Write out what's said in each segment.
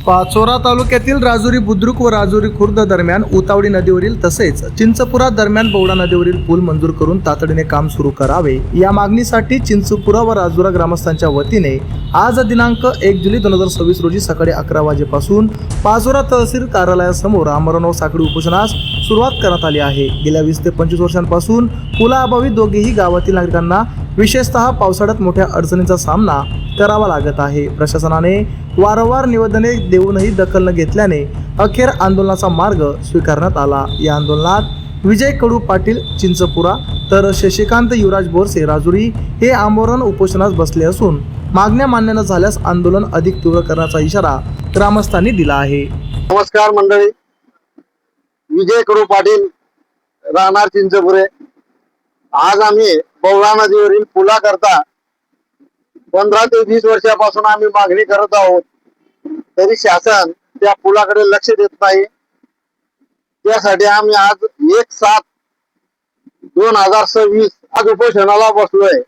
पाचोरा तालुक्यातील राजुरी बुद्रुक व राजुरी खुर्द दरम्यान उतावडी नदीवरील तसेच चिंचपुरा दरम्यान बौडा नदीवरील पूल मंजूर करून तातडीने काम सुरू करावे या मागणीसाठी चिंचपुरा व राजुरा ग्रामस्थांच्या वतीने आज दिनांक 1 जुलै 2026 रोजी सकाळी 11 वाजेपासून पाचोरा तहसील कार्यालयासमोर आमरण व साखळी उपोषणास सुरुवात करण्यात आली आहे। गेल्या 20 ते 25 वर्षांपासून पुलाअभावी दोघेही गावातील नागरिकांना विशेषतः पावसाळ्यात मोठ्या अडचणींचा सामना करावा लागत आहे। प्रशासनाने वारंवार निवेदने देऊनही दखल न घेतल्याने अखेर आंदोलनाचा मार्ग स्वीकारण्यात आला। या आंदोलनात विजय कडू पाटील चिंचपुरा तर शशिकांत युवराज बोरसे राजुरी हे आमरण उपोषणास बसले असून मागण्या मान्य न झाल्यास आंदोलन अधिक तीव्र करण्याचा इशारा ग्रामस्थांनी दिला आहे। नमस्कार मंडळी, विजय कडू पाटील राहणार चिंचपुरे। आज आम्ही बौडा नदीवरील पुलाकरता 15 ते 20 वर्षापासून आम्ही मागणी करत आहोत, तरी शासन त्या पुलाकडे लक्ष देत नाही। त्यासाठी आम्ही आज 1/7/2026 आज उपोषणाला बसलोय।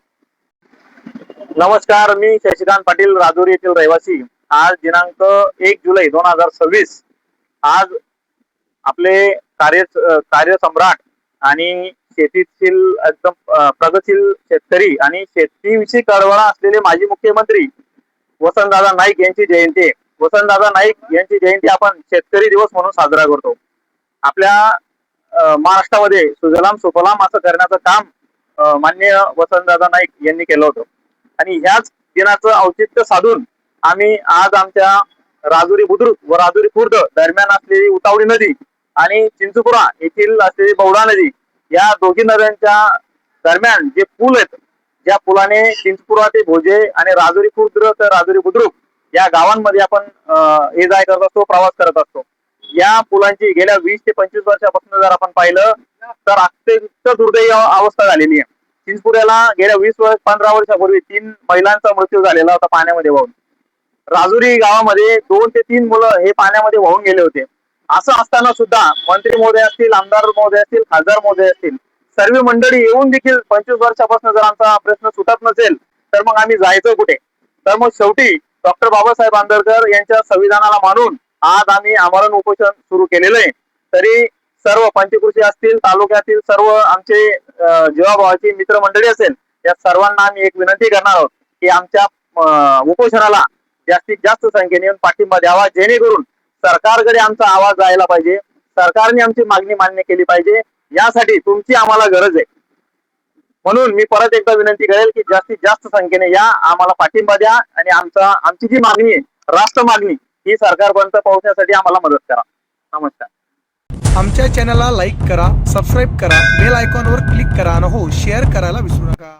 नमस्कार, मी शशिकांत पाटील राजुरी येथील रहिवासी। आज दिनांक 1 जुलै 2026 आज आपले कार्यसम्राट आणि शेतीतील एकदम प्रगतशील शेतकरी आणि शेतीविषयी कळवळा असलेले माजी मुख्यमंत्री वसंतदादा नाईक यांची जयंती आहे। वसंतदादा नाईक यांची जयंती आपण शेतकरी दिवस म्हणून साजरा करतो। आपल्या महाराष्ट्रामध्ये सुजलाम सुफलाम असं करण्याचं काम माननीय वसंतदादा नाईक यांनी केलं होतं आणि ह्याच दिनाचं औचित्य साधून आम्ही आज आमच्या राजुरी बुद्रुक व राजुरी खुर्द दरम्यान असलेली उतावडी नदी आणि चिंचपुरा येथील असलेली बौडा नदी या दोघी नद्यांच्या दरम्यान जे पूल आहेत, ज्या पुलाने चिंचपुरा ते भोजे आणि राजुरी खुर्द ते राजुरी बुद्रुक या गावांमध्ये आपण ये जाय करत असतो, प्रवास करत असतो। या पुलांची गेल्या 20 ते 25 वर्षापासून जर आपण पाहिलं तर अत्यंत दुर्दैवी अवस्था झालेली आहे। चिंचपुऱ्याला गेल्या 15 वर्षापूर्वी 3 महिलांचा मृत्यू झालेला होता पाण्यामध्ये वाहून। राजुरी गावामध्ये 2 ते 3 मुलं हे पाण्यामध्ये वाहून गेले होते। असं असताना सुद्धा मंत्री महोदय असतील, आमदार महोदय असतील, खासदार महोदय असतील, सर्व मंडळी येऊन देखील 25 वर्षापासून जर आमचा प्रश्न सुटत नसेल तर मग आम्ही जायचं कुठे? तर मग शेवटी डॉक्टर बाबासाहेब आंबेडकर यांच्या संविधानाला मानून आज आम्ही आमरण उपोषण सुरू केलेलं आहे। तरी सर्व पंचकृषी असतील, तालुक्यातील सर्व आमचे जीवाभावाची मित्रमंडळी असेल, या सर्वांना आम्ही एक विनंती करणार आहोत की आमच्या उपोषणाला जास्तीत जास्त संख्येने पाठिंबा द्यावा, जेणेकरून सरकारकडे आमचा आवाज जायला पाहिजे, सरकारने आमची मागणी मान्य केली पाहिजे। यासाठी तुमची आम्हाला गरज आहे। म्हणून मी परत एकदा विनंती करेल की जास्तीत जास्त संख्येने या, आम्हाला पाठिंबा द्या आणि आमची जी मागणी आहे, राष्ट्र मागणी, ही सरकारपर्यंत पोहोचण्यासाठी आम्हाला मदत करा। नमस्कार। आमच्या चॅनलला लाईक करा, सबस्क्राईब करा, बेल आयकॉनवर क्लिक करा आणि हो शेअर करायला विसरू नका।